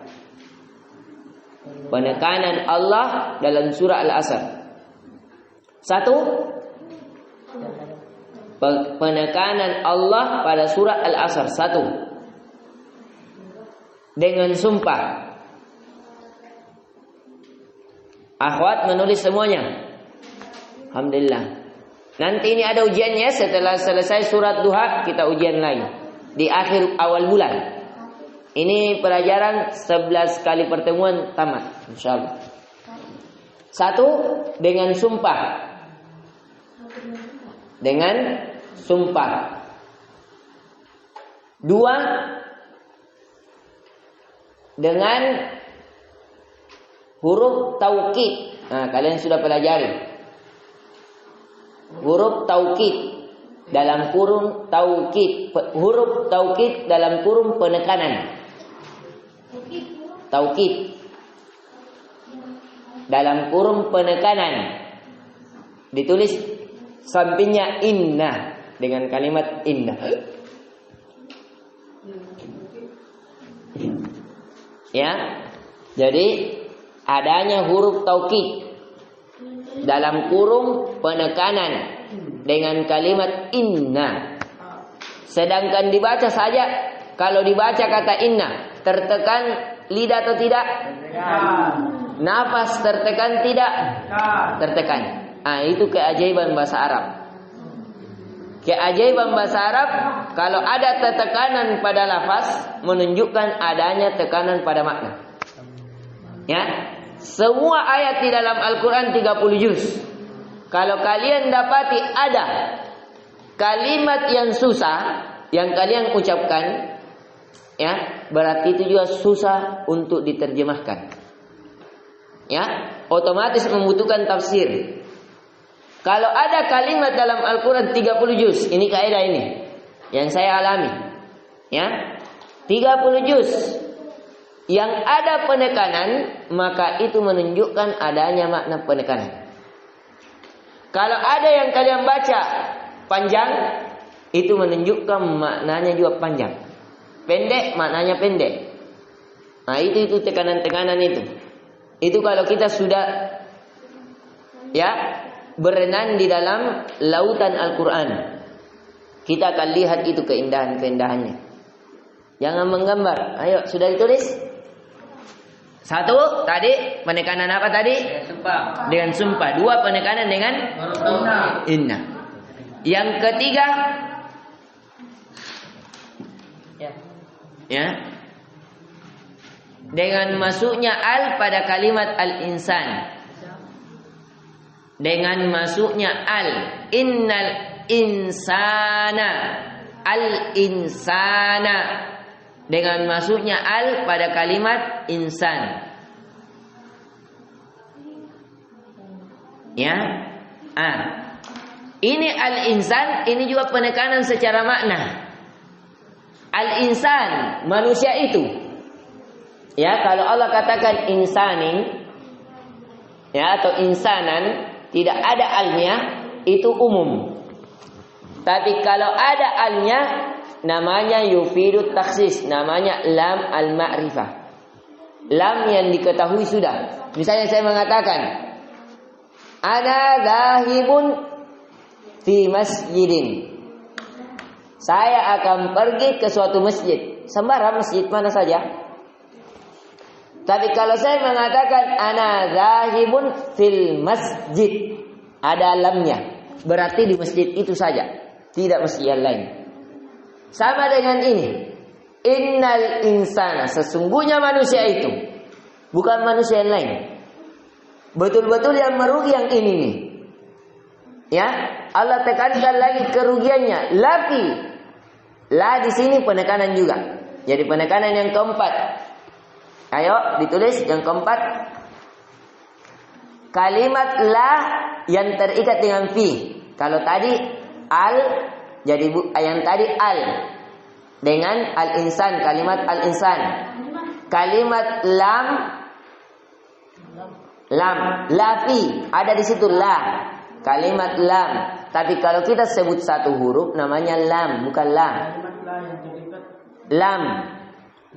Penekanan Allah dalam surah Al-Asr. 1. Penekanan Allah pada surah Al-Asr. 1. Dengan sumpah. Akhwat menulis semuanya. Alhamdulillah. Nanti ini ada ujiannya setelah selesai surat Duha, kita ujian lagi di akhir awal bulan. Ini pelajaran 11 kali pertemuan tamat, insyaallah. 1. Dengan sumpah. Dengan sumpah. 2. Dengan huruf taukid. Nah, kalian sudah pelajari. Huruf taukid dalam kurung taukid. Huruf taukid dalam kurung penekanan. Taukid dalam kurung penekanan. Ditulis sampingnya inna dengan kalimat inna. Ya. Jadi adanya huruf taukid dalam kurung penekanan dengan kalimat inna. Sedangkan dibaca saja, kalau dibaca kata inna, tertekan lidah atau tidak? Tertekan. Nafas tertekan tidak? Tertekan. Ah, itu keajaiban bahasa Arab. Keajaiban bahasa Arab, kalau ada tekanan pada lafaz menunjukkan adanya tekanan pada makna. Ya. Semua ayat di dalam Al-Quran 30 juz. Kalau kalian dapati ada kalimat yang susah yang kalian ucapkan, ya, berarti itu juga susah untuk diterjemahkan. Ya, otomatis membutuhkan tafsir. Kalau ada kalimat dalam Al-Quran 30 juz, ini kaidah ini yang saya alami. Ya, 30 juz yang ada penekanan, maka itu menunjukkan adanya makna penekanan. Kalau ada yang kalian baca panjang, itu menunjukkan maknanya juga panjang. Pendek, maknanya pendek. Nah, itu tekanan-tekanan itu. Itu kalau kita sudah, ya, berenang di dalam lautan Al-Quran, kita akan lihat itu keindahan-keindahannya. Jangan menggambar. Ayo, sudah ditulis? 1 tadi penekanan apa tadi? Dengan sumpah. 2 penekanan dengan inna. Yang ketiga, ya, dengan masuknya al pada kalimat al-insan. Dengan masuknya al, innal insana, al-insana. Dengan masuknya al pada kalimat insan. Ya. Ini al-insan, ini juga penekanan secara makna. Al-insan, manusia itu. Ya, kalau Allah katakan insanin, ya, atau insanan, tidak ada alnya, itu umum. Tapi kalau ada alnya, namanya yufidut takhsis, namanya lam al-ma'rifah. Lam yang diketahui sudah. Misalnya saya mengatakan ana zahibun fi masjidin. Saya akan pergi ke suatu masjid. Sembarang masjid mana saja. Tapi kalau saya mengatakan ana zahibun fil masjid, ada lamnya, berarti di masjid itu saja, tidak masjid yang lain. Sama dengan ini. Innal insana, sesungguhnya manusia itu, bukan manusia yang lain. Betul-betul yang merugi yang ini nih. Ya, Allah tekankan lagi kerugiannya. Lafi, la di sini penekanan juga. Jadi penekanan yang keempat. Ayo ditulis yang keempat. Kalimat la yang terikat dengan fi. Kalau tadi al, jadi yang tadi al dengan al-insan, kalimat al-insan. Kalimat lam, lafi, ada di situ la. Kalimat lam. Tapi kalau kita sebut satu huruf namanya lam, bukan lam. Lam.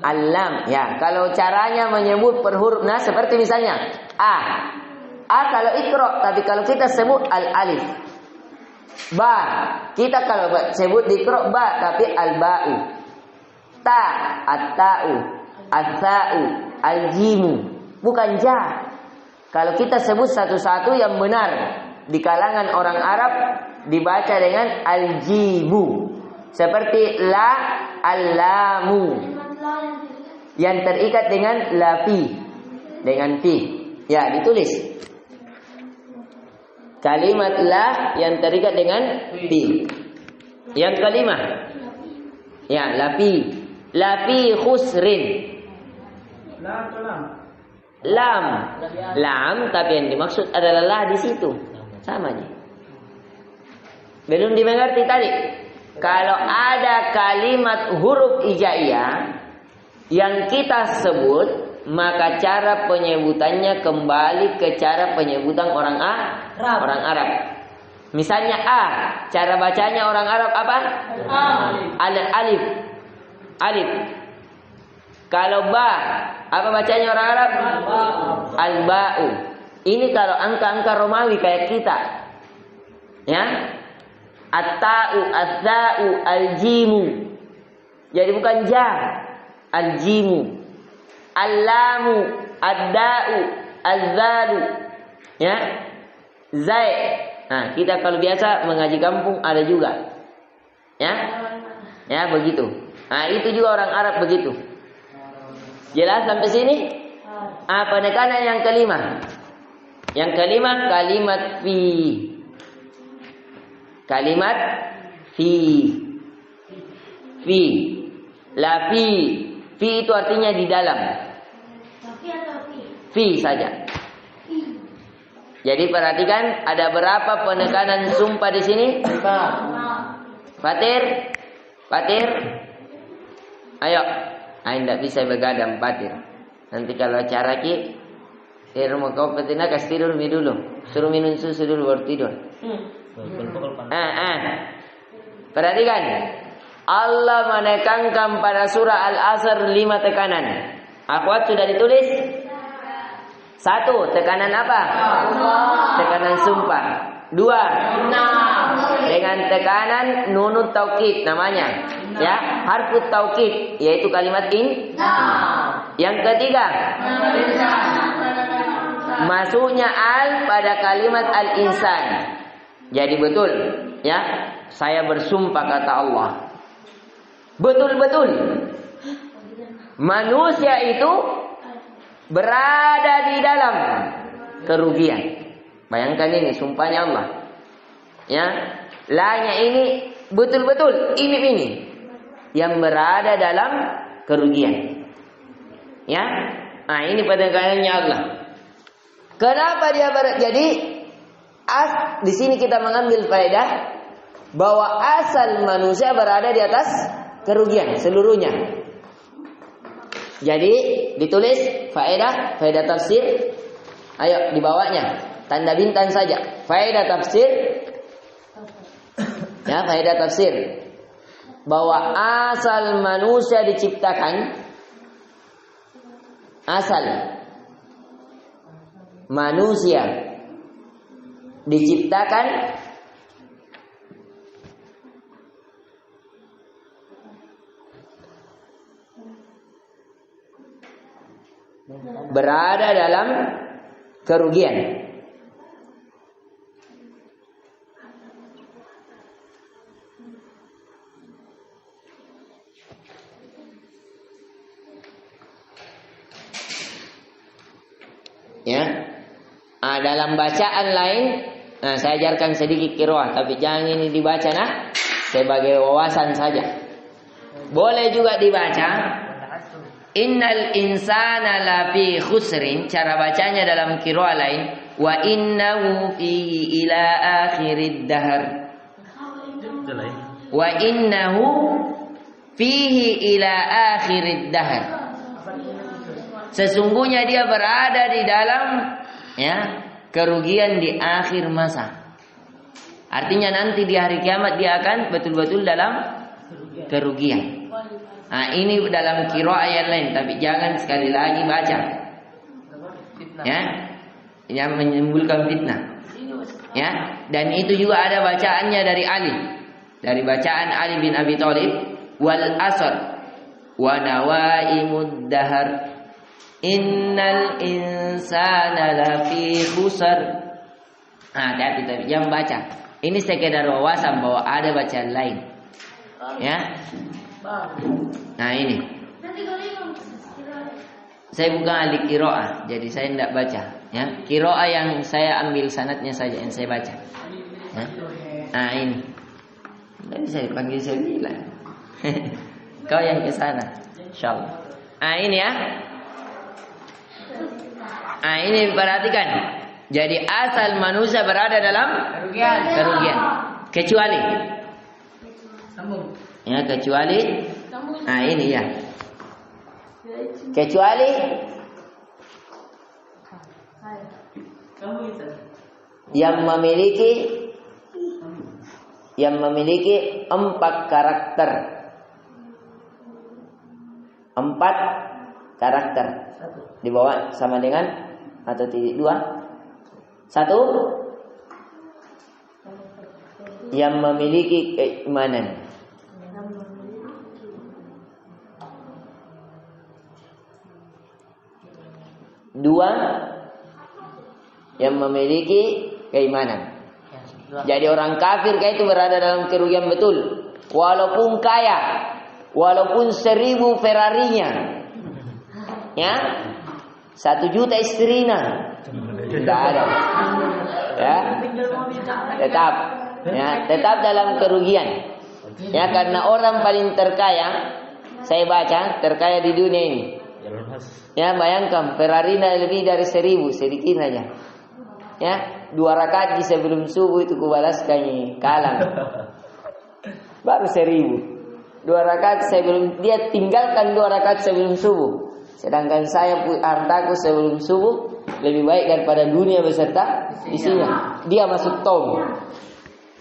Al-lam. Ya, kalau caranya menyebut per huruf, nah seperti misalnya a. A kalau ikra, tapi kalau kita sebut al-alif. Ba, kita kalau sebut dikra ba, tapi al-ba'u. Ta, at-ta'u, al-tha'u, al-jimu, bukan ja. Kalau kita sebut satu-satu yang benar di kalangan orang Arab dibaca dengan al-jibu. Seperti la, al-lamu, yang terikat dengan lafi, dengan fi. Ya, ditulis. Kalimat la yang terikat dengan fi. Yang kelima. Ya, lafi. Lafi khusrin. Lam. Lam, tapi yang dimaksud adalah la di situ. Sama aja. Belum dimengerti tadi. Kalau ada kalimat huruf hijaiyah yang kita sebut, maka cara penyebutannya kembali ke cara penyebutan orang Arab. Misalnya a, cara bacanya orang Arab apa? Alif. Alif. Kalau ba, apa bacanya orang Arab? Al-ba'u. Ini kalau angka-angka Romawi kayak kita. Ya. At-ta'u, az-za'u, al-jimu. Jadi bukan ja. Al-jimu. Al-lamu, ad-da'u, az-zalu. Ya. Zai. Nah, kita kalau biasa mengaji kampung ada juga. Ya. Ya, begitu. Nah, itu juga orang Arab begitu. Jelas sampai sini? Penekanan yang kelima. Yang kelima kalimat fi. Kalimat fi. Fi. La fi. Fi itu artinya di dalam. Fi saja. Jadi perhatikan ada berapa penekanan sumpah di sini? Fatir. Fatir. Ayo. Tidak bisa begadang Fatir. Nanti kalau acara ki rumah kau petina kasih tidur dulu. Suruh minum susu dulu baru tidur. Perhatikan. Allah menekankan pada surah Al-Asr 5 tekanan. Akhwat sudah ditulis? 1. Tekanan apa? Tekanan sumpah. 2. Dengan tekanan nunut taukid namanya. Ya, harfut taukid yaitu kalimat in. Yang ketiga, masuknya al pada kalimat al-insan. Jadi betul, ya. Saya bersumpah kata Allah. Betul-betul manusia itu berada di dalam kerugian. Bayangkan ini sumpahnya Allah. Ya, la-nya ini betul-betul ini yang berada dalam kerugian. Ya, nah ini penekanannya Allah. Kenapa dia jadi di sini kita mengambil faedah bahwa asal manusia berada di atas kerugian seluruhnya. Jadi ditulis faedah tafsir. Ayo dibawanya tanda bintang saja. Faedah tafsir. Ya, faedah tafsir. Bahwa asal manusia diciptakan, asal manusia diciptakan berada dalam kerugian. Ya. Dalam bacaan lain, saya ajarkan sedikit qiraah, tapi jangan ini dibaca sebagai wawasan saja. Boleh juga dibaca innal insana lafi khusrin, cara bacanya dalam qiraah lain, wa innahu fihi ila akhirid dahr. Wa innahu fihi ila akhirid dahr. Sesungguhnya dia berada di dalam kerugian di akhir masa. Artinya nanti di hari kiamat dia akan betul-betul dalam kerugian. Ini dalam qiraah ayat lain, tapi jangan sekali lagi baca. Yang menimbulkan fitnah. Dan itu juga ada bacaannya dari Ali. Dari bacaan Ali bin Abi Thalib, wal asr wa nawaimud dahar innal insana lafi khusr. Hati-hati, jangan baca. Ini sekedar wawasan bahwa ada bacaan lain. Ini. Saya bukan ahli qiraah, jadi saya tidak baca. Qiraah yang saya ambil sanadnya saja yang saya baca. Ini. Jadi saya panggil saya bilang. Kau yang ke sana, insyaallah. Ini ya. Ini perhatikan. Jadi asal manusia berada dalam kerugian. Kecuali. Kecuali. Ini ya. Kecuali yang memiliki 4 karakter. 4 karakter. Dibawa sama dengan atau titik 2? 1 yang memiliki keimanan. 2 yang memiliki keimanan. Jadi orang kafir itu berada dalam kerugian betul. Walaupun kaya, walaupun 1000 Ferrarinya, 1 juta istrinya, tidak ada. Tetap dalam kerugian. Karena orang paling terkaya, saya baca terkaya di dunia ini. Bayangkan Ferrari lebih dari 1000, sedikit saja. 2 rakaat di sebelum subuh itu kubalaskan kalam. Baru 1000. 2 rakaat sebelum dia tinggalkan 2 rakaat sebelum subuh. Sedangkan saya hartaku sebelum subuh lebih baik daripada dunia beserta isinya. Dia masuk tong.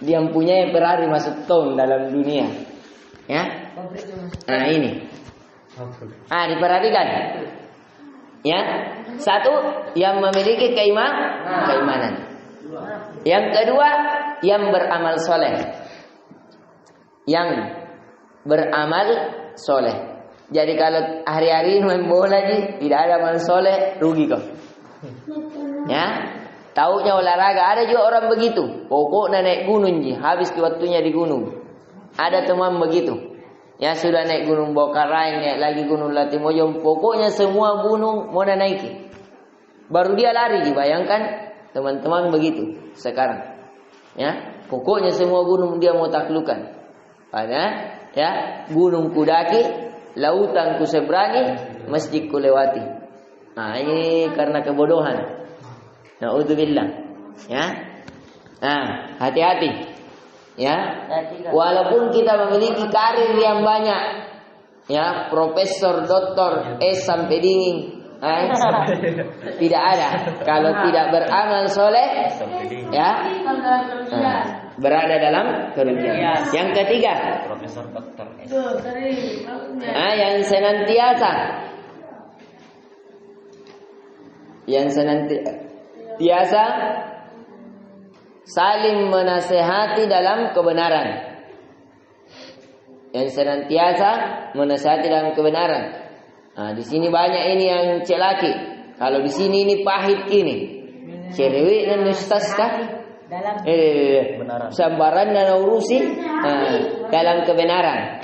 Dia mempunyai Ferrari masuk tong dalam dunia. Ini. Diperhatikan. 1 yang memiliki keimanan. Yang kedua yang beramal soleh. Jadi kalau hari-hari main bola tidak ada amal soleh, rugi kau. Taunya olahraga. Ada juga orang begitu. Pokoknya naik gunung habis waktunya di gunung. Ada teman begitu. Sudah naik gunung Bokarai, naik lagi gunung Latimojong, pokoknya semua gunung mau naiki. Baru dia lari, bayangkan teman-teman begitu sekarang. Pokoknya semua gunung dia mau taklukan. Gunung kudaki, lautan ku seberangi, masjid ku lewati. Ini karena kebodohan. Na'udzubillah. Hati-hati. Walaupun kita memiliki karir yang banyak, profesor, doktor, S sampai dingin, tidak ada. Kalau tidak beramal soleh, berada dalam kerugian. Yang ketiga, profesor, doktor, S. Yang senantiasa saling menasehati dalam kebenaran. Yang senantiasa menasehati dalam kebenaran. Di sini banyak ini yang celaki. Kalau di sini ini pahit ini. Cerewet dan ustaz kah? Sabaran dan urusi dalam kebenaran.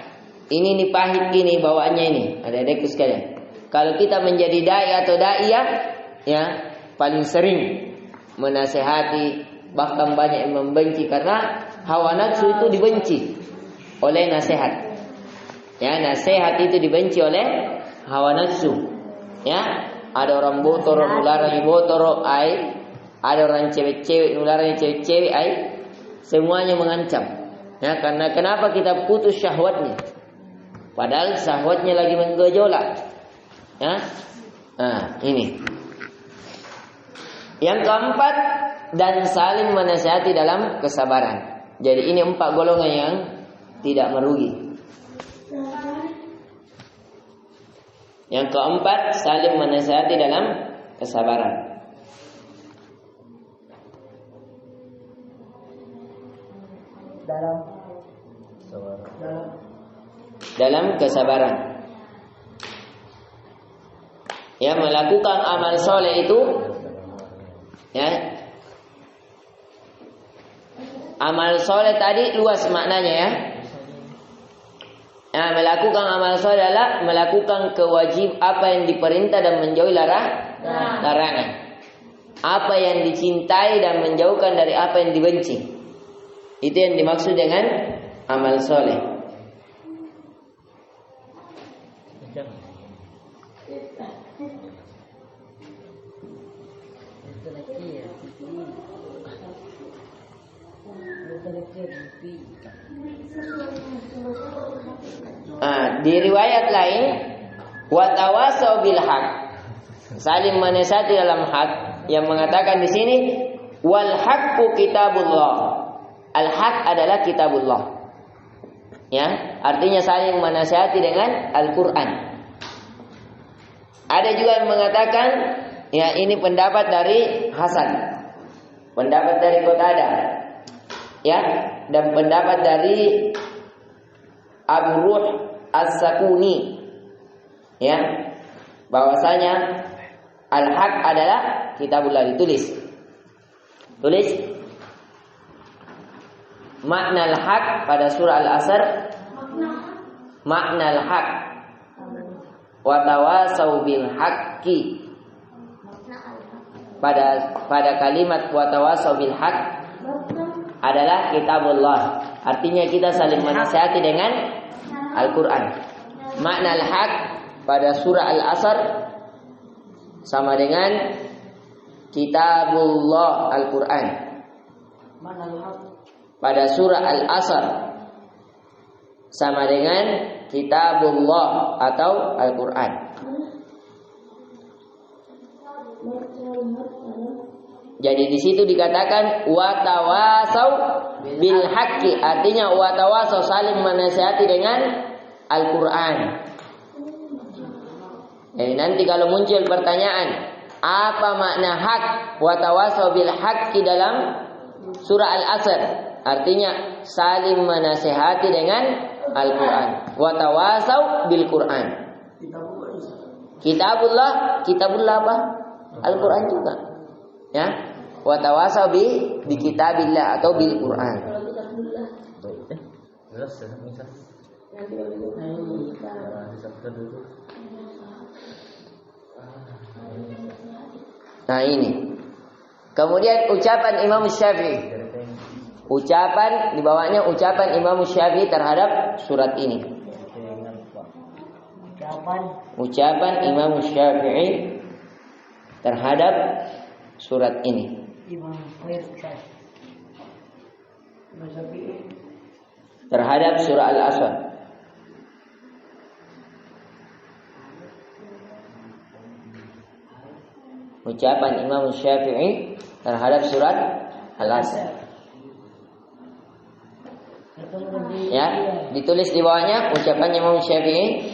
Ini pahit ini bawaannya ini. Adik-adikku sekalian. Kalau kita menjadi dai atau daiyah, ya paling sering menasehati, bahkan banyak yang membenci karena hawa nafsu itu dibenci oleh nasihat. Ya, nasihat itu dibenci oleh hawa nafsu. Ya, ada orang botor nularannya botor, ada orang cewek-cewek nularannya cewek-cewek, semuanya mengancam. Ya, karena kenapa kita putus syahwatnya? Padahal syahwatnya lagi menggejolak. Ya, nah ini. Yang keempat, dan saling menasihati dalam kesabaran. Jadi ini 4 golongan yang tidak merugi. Yang keempat, saling menasihati dalam kesabaran. Dalam kesabaran. Ya, melakukan amal soleh itu, ya, amal soleh tadi luas maknanya ya. Nah, melakukan amal soleh adalah melakukan kewajib apa yang diperintah dan menjauhi larangan. Apa yang dicintai dan menjauhkan dari apa yang dibenci. Itu yang dimaksud dengan amal soleh. Di riwayat lain, watawasau bil haq, saling menasihati dalam hak, yang mengatakan di sini wal haqqu kitabullah. Al haq adalah kitabullah. Ya, artinya saling menasihati dengan Al-Qur'an. Ada juga yang mengatakan, ya ini pendapat dari Hasan, pendapat dari Qatadah, ya, dan pendapat dari Abu Ruh As-Sakuni, ya, bahwasanya al-haq adalah kitabullah. Tulis makna al-haq pada surah Al-Asr. Makna al-haq wa tawasau bil haqqi. Pada kalimat wa tawasau bil haqq adalah kitabullah. Artinya kita saling menasihati dengan Al-Quran. Makna al-haq pada surah Al-Asr sama dengan kitabullah Al-Quran. Pada surah Al-Asr sama dengan kitabullah atau Al-Quran. Jadi di situ dikatakan watawasau bil haqqi, artinya watawasau saling menasihati dengan Al-Quran. Jadi nanti kalau muncul pertanyaan, apa makna hak watawasau bil haqqi dalam surah Al-Asr? Artinya saling menasihati dengan Al-Quran. Watawasau bil Quran. Kitabullah apa? Al-Quran juga. Ya, watawasau bi kitabillah atau bil Quran. Nah ini. Kemudian ucapan Imam Syafi'i. Ucapan dibawanya ucapan Imam Syafi'i terhadap surat ini. Ucapan Imam Syafi'i terhadap surat ini. Terhadap surah Al-Asr. Ucapan Imam Syafi'i terhadap surat Al-Asr. Ya, ditulis di bawahnya ucapan Imam Syafi'i.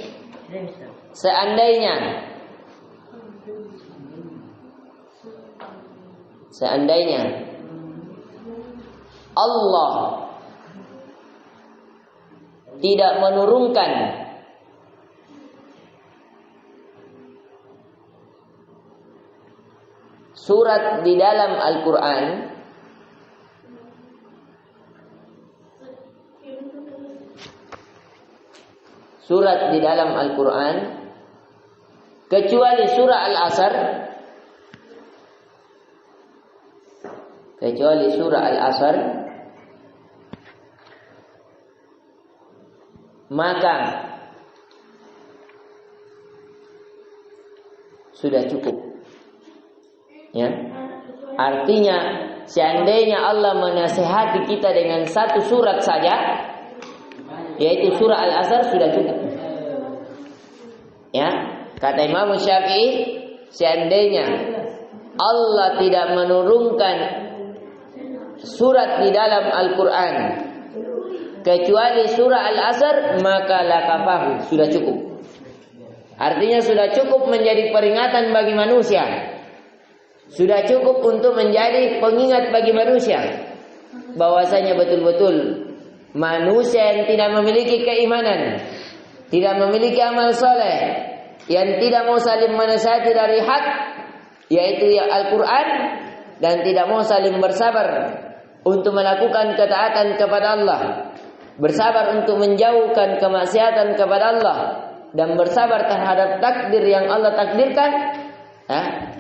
Seandainya Allah tidak menurunkan surat di dalam Al-Quran kecuali surah Al-Asr, maka sudah cukup. Ya. Artinya seandainya Allah menasihati kita dengan satu surat saja, yaitu surah Al-Asr, sudah cukup. Ya, kata Imam Syafi'i, seandainya Allah tidak menurunkan surat di dalam Al-Quran kecuali surah Al-Asr, maka lakafahu, sudah cukup. Artinya sudah cukup menjadi peringatan bagi manusia, sudah cukup untuk menjadi pengingat bagi manusia, bahwasanya betul-betul manusia yang tidak memiliki keimanan, tidak memiliki amal soleh, yang tidak mau saling menasihati dari hak, yaitu Al-Quran, dan tidak mau saling bersabar untuk melakukan ketaatan kepada Allah, bersabar untuk menjauhkan kemaksiatan kepada Allah, dan bersabar terhadap takdir yang Allah takdirkan,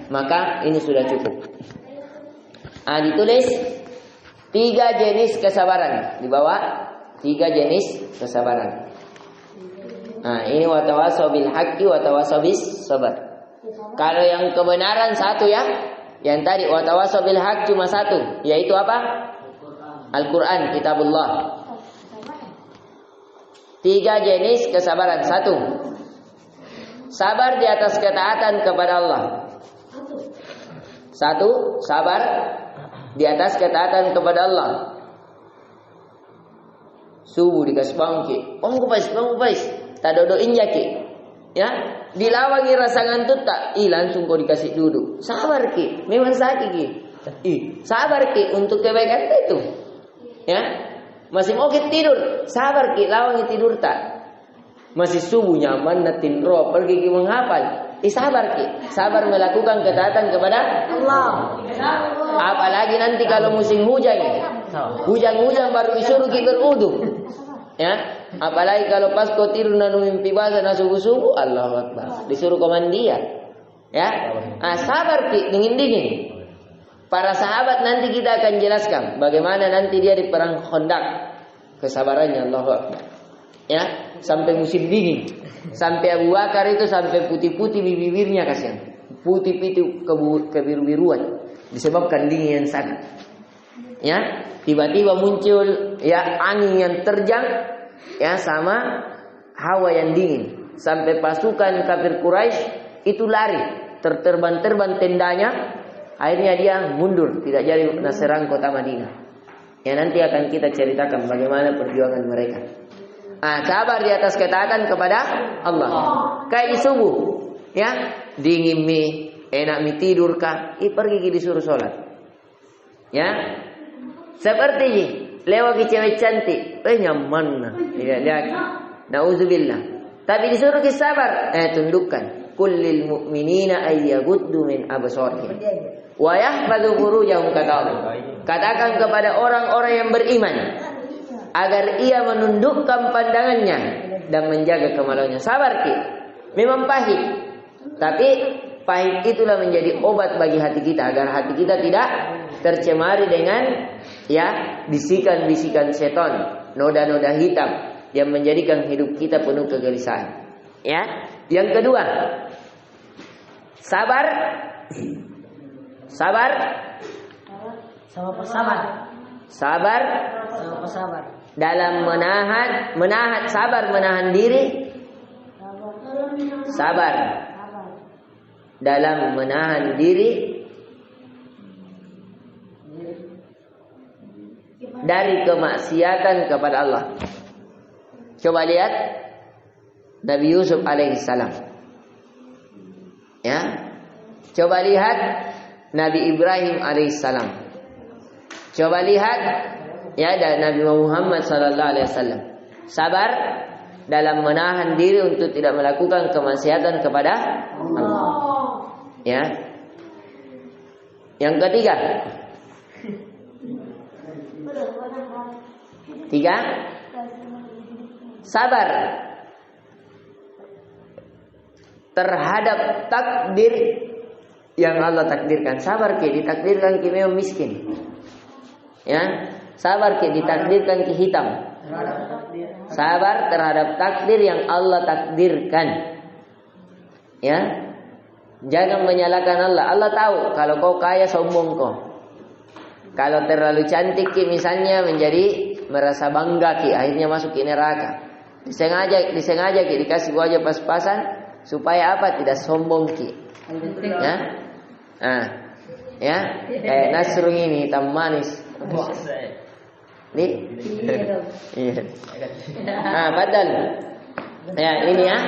maka ini sudah cukup. Ditulis 3 jenis kesabaran, di bawah 3 jenis kesabaran. Ini watawasau bil haqqi watawasau bis sabar. Kalau yang kebenaran satu ya, yang tadi watawasau bil haqq cuma satu, yaitu apa? Al-Quran, kitabullah. 3 jenis kesabaran. 1, sabar di atas ketaatan kepada Allah. 1, sabar di atas ketaatan kepada Allah. Subuh dikasih bangun ki, bangun pais, tak dodoin ya ki, ya, dilawangi rasa ngantuk tak, langsung kau dikasih duduk. Sabar ki, memang sakit ki, sabar ki untuk kebaikan itu, ya. Masih mau kita tidur, sabar ki, lawangi tidur tak. Masih subuh nyaman natin roh pergi ki menghafal, sabar ki, sabar melakukan ketaatan kepada Allah. Apalagi nanti kalau musim hujan, hujan baru disuruh ki berudu, ya. Apalagi kalau pas kau tidur nanu mimpi basah na subuh-subuh, Allahu Akbar, disuruh komandian, ya. Sabar ki, dingin. Para sahabat nanti kita akan jelaskan bagaimana nanti dia di perang Khandaq, kesabarannya, Allahu Akbar. Ya, sampai musim dingin, sampai Abu Bakar itu sampai putih-putih bibirnya, kasihan, putih-putih kebiru-biruan disebabkan dingin yang sangat. Ya, tiba-tiba muncul ya angin yang terjang, ya, sama hawa yang dingin, sampai pasukan kafir Quraisy itu lari, terterbang-terbang tendanya. Akhirnya dia mundur, tidak jadi serang kota Madinah. Ya, nanti akan kita ceritakan bagaimana perjuangan mereka. Sabar di atas ketaatan kepada Allah. Kayak di subuh, ya, dingin mi, enak mi tidur kah? Pergi disuruh sholat. Ya, seperti ini, lewat cewek cantik, nyaman nah, lihat, nauzubillah. Tapi disuruh sabar, tundukkan. Kullil mu'minina ayyaguddu min absarihim wa yahfadhu furujahum, kata Allah. Katakan kepada orang-orang yang beriman agar ia menundukkan pandangannya dan menjaga kemaluannya. Sabar ki, memang pahit, tapi pahit itulah menjadi obat bagi hati kita, agar hati kita tidak tercemari dengan ya bisikan-bisikan setan, noda-noda hitam yang menjadikan hidup kita penuh kegelisahan. Ya, yang kedua, sabar dalam menahan diri, sabar dalam menahan diri dari kemaksiatan kepada Allah. Coba lihat Nabi Yusuf alaihissalam, ya. Coba lihat Nabi Ibrahim alaihissalam. Coba lihat ya dan Nabi Muhammad sallallahu alaihi wasallam. Sabar dalam menahan diri untuk tidak melakukan kemaksiatan kepada Allah. Ya. Yang ketiga. Tiga. Sabar terhadap takdir yang Allah takdirkan. Sabar ke ditakdirkan ke memang miskin. Ya, sabar ke ditakdirkan ke hitam. Sabar terhadap takdir yang Allah takdirkan. Ya. Jangan menyalahkan Allah. Allah tahu kalau kau kaya sombong kau. Kalau terlalu cantik ki misalnya menjadi merasa bangga ki, akhirnya masuk ke neraka. Disengaja ki dikasih wajah pas-pasan supaya apa? Tidak sombong ki. Ya. Nah, ya, kayak Nasrung ini hitam manis. Nih. Iya. Nah, padahal. Ya, ini ya.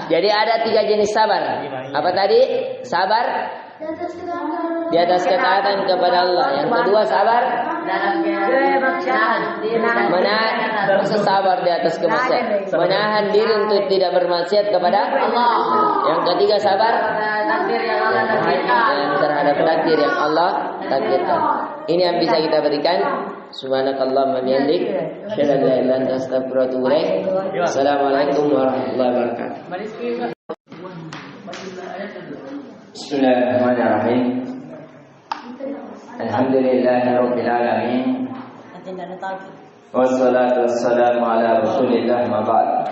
Jadi ada 3 jenis sabar. Apa tadi? Sabar di atas ketaatan kepada Allah. Yang kedua sabar sabar di atas kemaksiatan, menahan diri untuk tidak bermaksiat kepada Allah. Yang ketiga sabar terhadap takdir yang Allah takdirkan. Ini yang bisa kita berikan. Subhanakallahumma bihamdik, asyhadu an la ilaha illa anta astaghfiruka wa atubu ilaik. Assalamualaikum warahmatullahi wabarakatuh. Bismillahirrahmanirrahim. Alhamdulillahirabbil alamin. Wassalatu wassalamu ala Rasulillah ma ba'd.